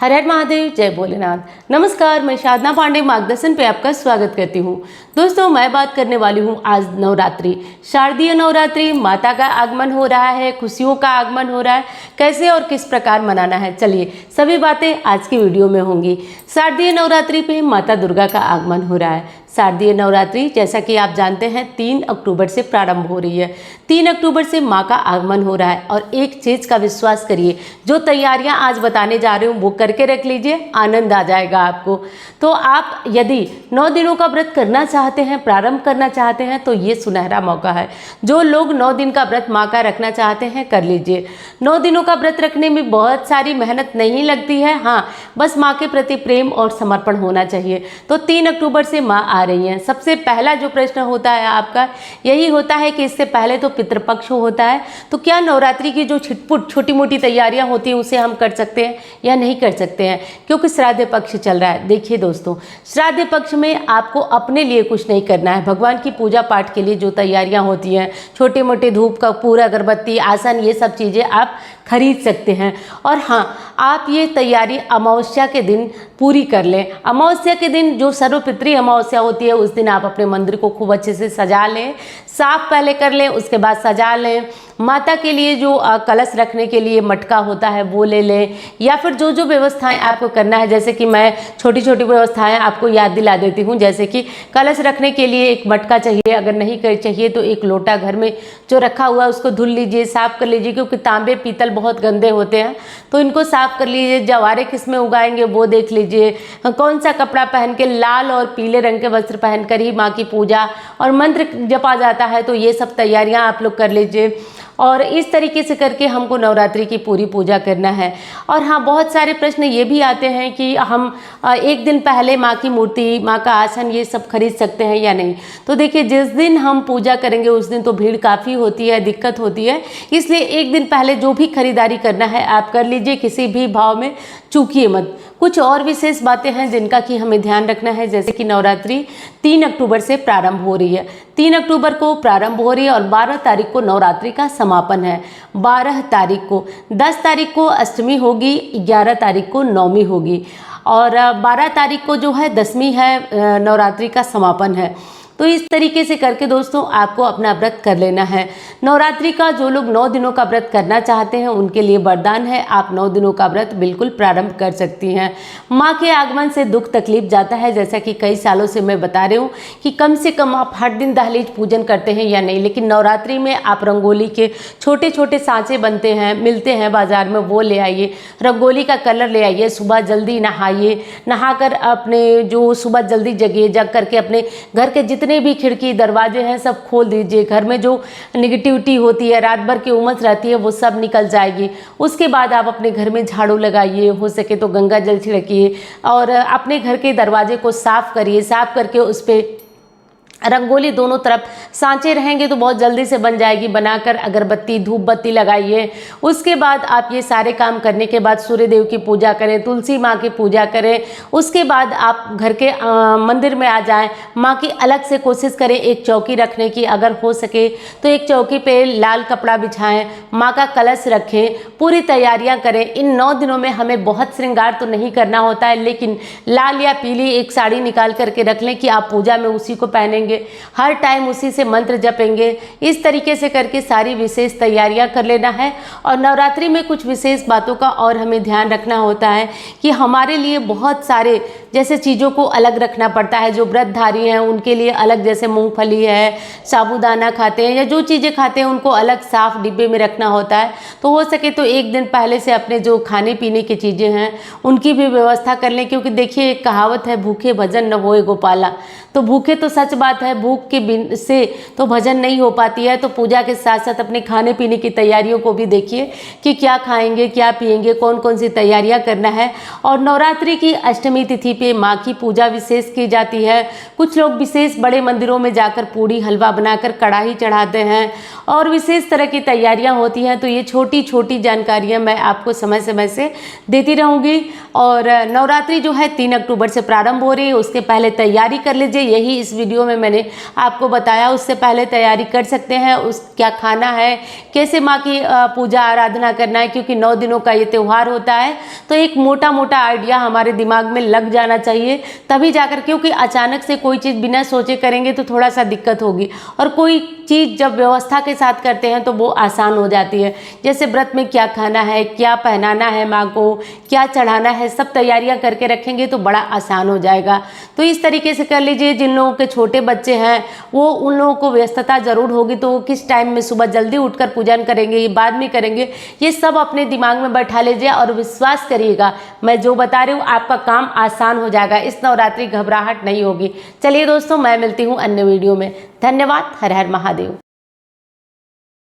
हर हर महादेव, जय भोलेनाथ। नमस्कार, मैं साधना पांडे मार्गदर्शन पे आपका स्वागत करती हूँ। दोस्तों, मैं बात करने वाली हूँ आज नवरात्रि, शारदीय नवरात्रि। माता का आगमन हो रहा है, खुशियों का आगमन हो रहा है। कैसे और किस प्रकार मनाना है, चलिए सभी बातें आज की वीडियो में होंगी। शारदीय नवरात्रि पे माता दुर्गा का आगमन हो रहा है। शारदीय नवरात्रि जैसा कि आप जानते हैं 3 अक्टूबर से प्रारंभ हो रही है। 3 अक्टूबर से माँ का आगमन हो रहा है। और एक चीज़ का विश्वास करिए, जो तैयारियां आज बताने जा रही हूँ वो करके रख लीजिए, आनंद आ जाएगा आपको। तो आप यदि 9 दिनों का व्रत करना चाहते हैं, प्रारंभ करना चाहते हैं, तो ये सुनहरा मौका है। जो लोग 9 दिन का व्रत माँ का रखना चाहते हैं, कर लीजिए। 9 दिनों का व्रत रखने में बहुत सारी मेहनत नहीं लगती है, हाँ बस माँ के प्रति प्रेम और समर्पण होना चाहिए। तो 3 अक्टूबर से माँ आ रही हैं। सबसे पहला जो प्रश्न होता है आपका यही होता है कि इससे पहले तो पितृपक्ष होता है, तो क्या नवरात्रि की जो छिटपुट छोटी मोटी तैयारियां होती हैं उसे हम कर सकते हैं या नहीं कर सकते हैं, क्योंकि श्राद्ध पक्ष चल रहा है। देखिए दोस्तों, श्राद्ध पक्ष में आपको अपने लिए कुछ नहीं करना है। भगवान की पूजा पाठ के लिए जो तैयारियां होती हैं, छोटे मोटे धूप का पूरा, अगरबत्ती, आसन, ये सब चीज़ें आप खरीद सकते हैं। और हाँ, आप ये तैयारी अमावस्या के दिन पूरी कर लें। अमावस्या के दिन जो सर्वपितृ अमावस्या होती है, उस दिन आप अपने मंदिर को खूब अच्छे से सजा लें, साफ पहले कर लें, उसके बाद सजा लें। माता के लिए जो कलश रखने के लिए मटका होता है वो ले लें, या फिर जो जो व्यवस्थाएं आपको करना है, जैसे कि मैं छोटी छोटी व्यवस्थाएं आपको याद दिला देती हूँ। जैसे कि कलश रखने के लिए एक मटका चाहिए, अगर नहीं कर चाहिए तो एक लोटा घर में जो रखा हुआ है उसको धुल लीजिए, साफ कर लीजिए, क्योंकि तांबे पीतल बहुत गंदे होते हैं, तो इनको साफ कर लीजिए। जवारे किस में उगाएंगे वो देख लीजिए। कौन सा कपड़ा पहन के, लाल और पीले रंग के वस्त्र पहनकर ही माँ की पूजा और मंत्र जपा जाता है, तो ये सब तैयारियां आप लोग कर लीजिए। और इस तरीके से करके हमको नवरात्रि की पूरी पूजा करना है। और हाँ, बहुत सारे प्रश्न ये भी आते हैं कि हम एक दिन पहले माँ की मूर्ति, माँ का आसन, ये सब खरीद सकते हैं या नहीं। तो देखिए, जिस दिन हम पूजा करेंगे उस दिन तो भीड़ काफ़ी होती है, दिक्कत होती है, इसलिए एक दिन पहले जो भी खरीदारी करना है आप कर लीजिए, किसी भी भाव में चूकिए मत। कुछ और विशेष बातें हैं जिनका कि हमें ध्यान रखना है, जैसे कि नवरात्रि 3 अक्टूबर से प्रारंभ हो रही है। 3 अक्टूबर को प्रारंभ हो रही है और 12 तारीख को नवरात्रि का समापन है। 12 तारीख को, 10 तारीख को अष्टमी होगी, 11 तारीख को नवमी होगी और 12 तारीख को जो है दशमी है, नवरात्रि का समापन है। तो इस तरीके से करके दोस्तों आपको अपना व्रत कर लेना है। नवरात्रि का जो लोग 9 दिनों का व्रत करना चाहते हैं उनके लिए वरदान है, आप 9 दिनों का व्रत बिल्कुल प्रारंभ कर सकती हैं। माँ के आगमन से दुख तकलीफ जाता है, जैसा कि कई सालों से मैं बता रही हूँ कि कम से कम आप हर दिन दहलीज पूजन करते हैं या नहीं, लेकिन नवरात्रि में आप रंगोली के छोटे छोटे सांचे बनते हैं, मिलते हैं बाजार में, वो ले आइए। रंगोली का कलर ले आइए, सुबह जल्दी नहाइए, नहाकर अपने जो सुबह जल्दी जगिए, जग करके अपने घर के जितने भी खिड़की दरवाजे हैं सब खोल दीजिए। घर में जो निगेटिविटी होती है, रात भर की उमस रहती है, वो सब निकल जाएगी। उसके बाद आप अपने घर में झाड़ू लगाइए, हो सके तो गंगा जल छिड़किए और अपने घर के दरवाजे को साफ करिए। साफ करके उस पर रंगोली दोनों तरफ सांचे रहेंगे तो बहुत जल्दी से बन जाएगी। बनाकर अगरबत्ती धूप बत्ती लगाइए। उसके बाद आप ये सारे काम करने के बाद सूर्य देव की पूजा करें, तुलसी माँ की पूजा करें। उसके बाद आप घर के मंदिर में आ जाएं। माँ की अलग से कोशिश करें एक चौकी रखने की, अगर हो सके तो एक चौकी पे लाल कपड़ा बिछाएं, माँ का कलश रखें, पूरी तैयारियाँ करें। इन 9 दिनों में हमें बहुत श्रृंगार तो नहीं करना होता है, लेकिन लाल या पीली एक साड़ी निकाल करके रख लें कि आप पूजा में उसी को पहनेंगे, हर टाइम उसी से मंत्र जपेंगे। इस तरीके से करके सारी विशेष तैयारियां कर लेना है। और नवरात्रि में कुछ विशेष बातों का और हमें ध्यान रखना होता है कि हमारे लिए बहुत सारे जैसे चीज़ों को अलग रखना पड़ता है। जो व्रतधारी हैं उनके लिए अलग, जैसे मूंगफली है, साबूदाना खाते हैं या जो चीज़ें खाते हैं उनको अलग साफ डिब्बे में रखना होता है। तो हो सके तो एक दिन पहले से अपने जो खाने पीने की चीज़ें हैं उनकी भी व्यवस्था कर लें, क्योंकि देखिए एक कहावत है, भूखे भजन न होए गोपाला। तो भूखे तो सच बात है, भूख के बिन से तो भजन नहीं हो पाती है। तो पूजा के साथ साथ अपने खाने पीने की तैयारियों को भी देखिए कि क्या खाएंगे, क्या पिएंगे, कौन कौन सी तैयारियां करना है। और नवरात्रि की अष्टमी तिथि पे माँ की पूजा विशेष की जाती है। कुछ लोग विशेष बड़े मंदिरों में जाकर पूड़ी हलवा बनाकर कढ़ाई चढ़ाते हैं और विशेष तरह की तैयारियां होती हैं। तो ये छोटी छोटी जानकारियां मैं आपको समय समय से देती रहूँगी। और नवरात्रि जो है 3 अक्टूबर से प्रारंभ हो रही है, उसके पहले तैयारी कर लीजिए। यही इस वीडियो में मैंने आपको बताया, उससे पहले तैयारी कर सकते हैं। उस क्या खाना है, कैसे माँ की पूजा आराधना करना है, क्योंकि 9 दिनों का ये त्यौहार होता है। तो एक मोटा मोटा आइडिया हमारे दिमाग में लग जाना चाहिए, तभी जाकर, क्योंकि अचानक से कोई चीज़ बिना सोचे करेंगे तो थोड़ा सा दिक्कत होगी। और कोई चीज़ जब व्यवस्था के साथ करते हैं तो वो आसान हो जाती है। जैसे व्रत में क्या खाना है, क्या पहनाना है माँ को, क्या चढ़ाना है, सब तैयारियां करके रखेंगे तो बड़ा आसान हो जाएगा। तो इस तरीके से कर लीजिए। जिन लोगों के छोटे बच्चे हैं वो, उन लोगों को व्यस्तता ज़रूर होगी, तो किस टाइम में सुबह जल्दी उठकर पूजन करेंगे, ये बाद में करेंगे, ये सब अपने दिमाग में बैठा लीजिए और विश्वास करिएगा, मैं जो बता रही हूँ आपका काम आसान हो जाएगा। इस नवरात्रि घबराहट नहीं होगी। चलिए दोस्तों, मैं मिलती हूँ अन्य वीडियो में। धन्यवाद। हर हर महादेव।